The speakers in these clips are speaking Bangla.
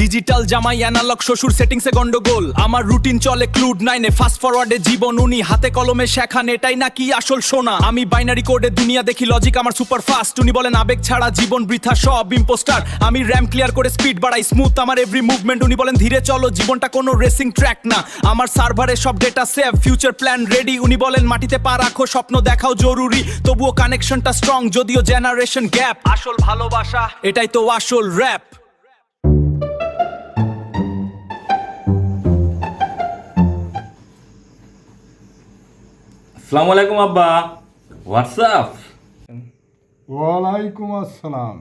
ডিজিটাল জামাই অ্যানালগ শ্বশুর সেটিংসে গন্ডগোল। আমার রুটিন চলে ক্লুড 9-এ, ফাস্ট ফরওয়ার্ডে জীবন উনি হাতে কলমে শেখান, এটাই নাকি আসল সোনা। আমি বাইনারি কোডে দুনিয়া দেখি, লজিক আমার সুপার ফাস্ট। উনি বলেন আবেগ ছাড়া জীবন বৃথা, সব ইম্পোস্টার। আমি র্যাম ক্লিয়ার করে স্পিড বাড়াই, স্মুথ আমার এভরি মুভমেন্ট। উনি বলেন ধীরে চলো, জীবনটা কোনো রেসিং ট্র্যাক না। আমার সার্ভারে সব data save, future plan ready. উনি বলেন মাটিতে পা রাখো, স্বপ্ন দেখাও জরুরি, তবুও কানেকশনটা স্ট্রং যদিও জেনারেশন গ্যাপ। আসল ভালোবাসা এটাই তো আসল র‍্যাপ। আসসালামু আলাইকুম আব্বা। হোয়াটসঅ্যাপ। ওয়ালাইকুম আসসালাম।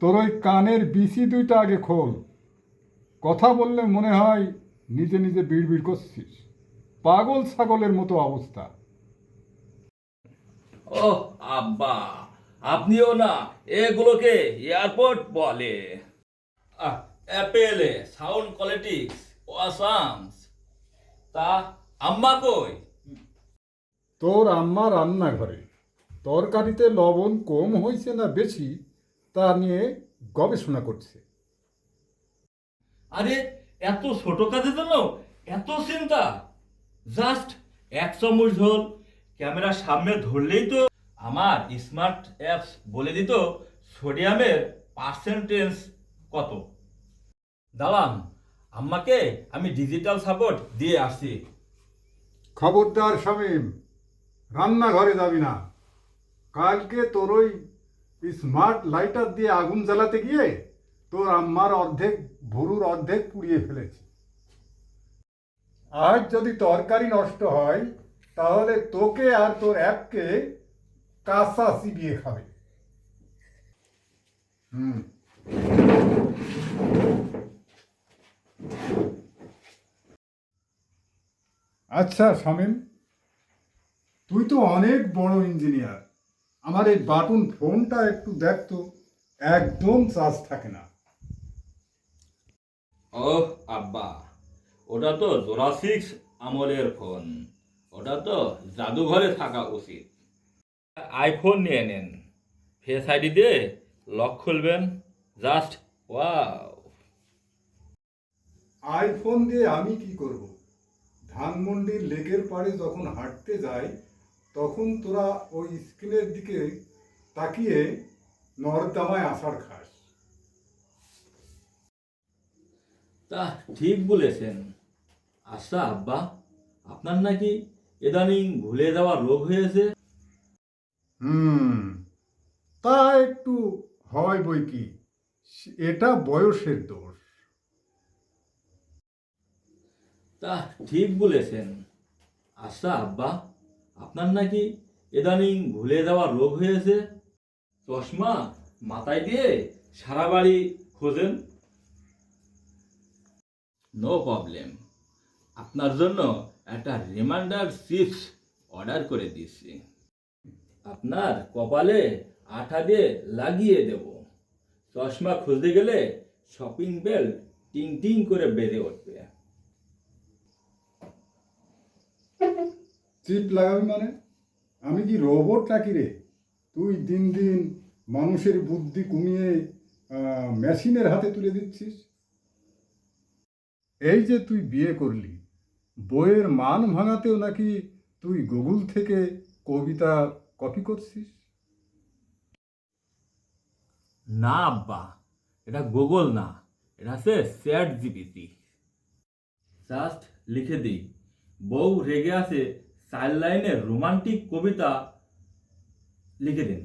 তোর ওই কানের বিসি দুইটা আগে খোল। কথা বললে মনে হয় নিজে নিজে বিড়বিড় করছিস, পাগল ছাগলের মতো অবস্থা। ও আব্বা, আপনিও না এগুলোকে এয়ারপোর্ট বলে। অ্যাপেলে সাউন্ড কোয়ালিটিক্স অসামস। তা আম্মা কই? তোর আম্মা রান্নাঘরে তরকারিতে লবণ কম হয়েছে না বেশি তা নিয়ে গবেষণা করছে। আরে এত ছোট কাজের জন্য এত চিন্তা? জাস্ট এক চামচ ঝোল ক্যামেরার সামনে ধরলেই তো আমার স্মার্ট অ্যাপস বলে দিত সোডিয়ামের পার্সেন্টেজ কত। দাঁড়ান, আম্মাকে আমি ডিজিটাল সাপোর্ট দিয়ে আসছি। খবরদার শামীম, রান্নাঘরে যাবি না। কালকে তোর ওই স্মার্ট লাইটার দিয়ে আগুন জ্বালাতে গিয়ে তোর আম্মার অর্ধেক ভুরুর অর্ধেক পুড়িয়ে ফেলেছি। আজ যদি তরকারি নষ্ট হয় তাহলে তোকে আর তোর অ্যাপকে কাঁচা চিবিয়ে খাবে। আচ্ছা শামীম, তুই তো অনেক বড় ইঞ্জিনিয়ার, আমার এই বাটন ফোনটা একটু দেখ তো, একদম চার্জ থাকে না। ও আব্বা, ওটা তো জোরাসিক্স আমলের ফোন, ওটা তো জাদুঘরে থাকা উচিত। আইফোন নিয়ে নেন, ফেস আইডি দিয়ে লক খুলবেন, জাস্ট ওয়াও। আইফোন দিয়ে আমি কি করব? ধানমন্ডির লেকের পাড়ে যখন হাঁটতে যাই তখন তোরা ওই স্ক্রিনের দিকে তাকিয়ে নর্দমায় আষাঢ় খাস। তা ঠিক বলেছেন। আচ্ছা আব্বা, আপনার নাকি ইদানিং ভুলে যাওয়া রোগ হয়েছে? তা একটু হয় বই কি, এটা বয়সের দোষ। তা ঠিক বলেছেন। আচ্ছা আব্বা, আপনার নাকি ইদানিং ভুলে যাওয়া রোগ হয়েছে? চশমা মাথায় দিয়ে সারা বাড়ি খোঁজেন। নো প্রবলেম, আপনার জন্য একটা রিমাইন্ডার চিপস অর্ডার করে দিচ্ছি। আপনার কপালে আঠা দিয়ে লাগিয়ে দেব। চশমা খুঁজতে গেলে শপিং বেল টিং টিং করে বেজে উঠবে। চিপ লাগাবি মানে? আমি কি রোবট নাকি রে? তুই দিন দিন মানুষের বুদ্ধি কমিয়ে মেশিনের হাতে তুলে দিচ্ছিস। এই যে তুই বিয়ে করলি, বইয়ের মান ভাঙাতেও নাকি তুই গুগল থেকে কবিতা কপি করছিস। না আব্বা, এটা গুগল না, এটা হচ্ছে চ্যাট জিপিটি। জাস্ট লিখে দিই, বউ রেগে আছে 4 লাইনের রোমান্টিক কবিতা লিখে দিন,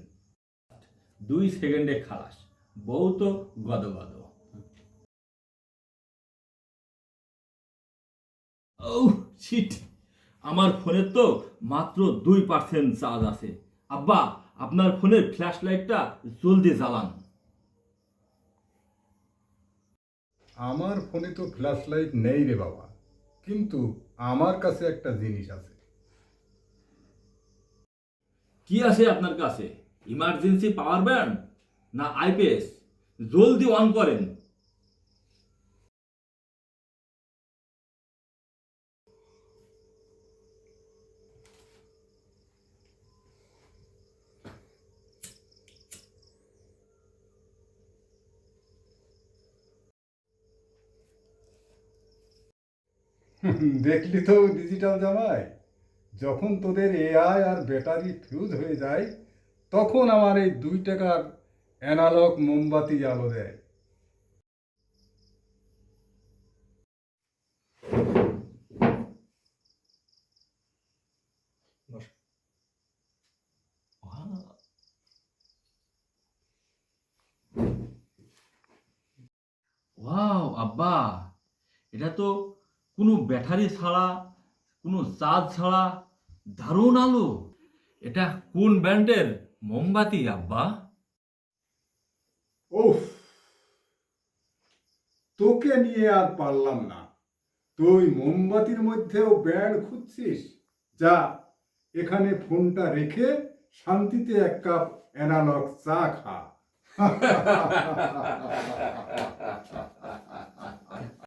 2 সেকেন্ডে খালাস। বউ তো গদগদ। ও শিট, আমার ফোনের তো মাত্র 2% চার্জ আছে। আব্বা, আপনার ফোনের ফ্ল্যাশ লাইটটা জলদি জ্বালান। আমার ফোনে তো ফ্ল্যাশ লাইট নেই রে বাবা, কিন্তু আমার কাছে একটা জিনিস আছে। কি আছে আপনার কাছে? ইমার্জেন্সি পাওয়ার ব্যাংক না আইপিএস? জলদি অন করেন। দেখলি তো ডিজিটাল জামাই, যখন তোদের এআই আর ব্যাটারি ফিউজ হয়ে যায় তখন আমার এই 2 টাকার অ্যানালগ মোমবাতি আলো দেয়। ওয়াও আব্বা, এটা তো কোনো ব্যাটারি ছাড়া, কোনো চার্জ ছাড়া দারুণ আলো। এটা কোন ব্র্যান্ডের মোমবাতি আব্বা? উফ, তোকে নিয়ে আর পারলাম না। তুই মোমবাতির মধ্যেও ব্যান্ড খুঁজছিস? যা, এখানে ফোনটা রেখে শান্তিতে 1 কাপ অ্যানালগ চা খা।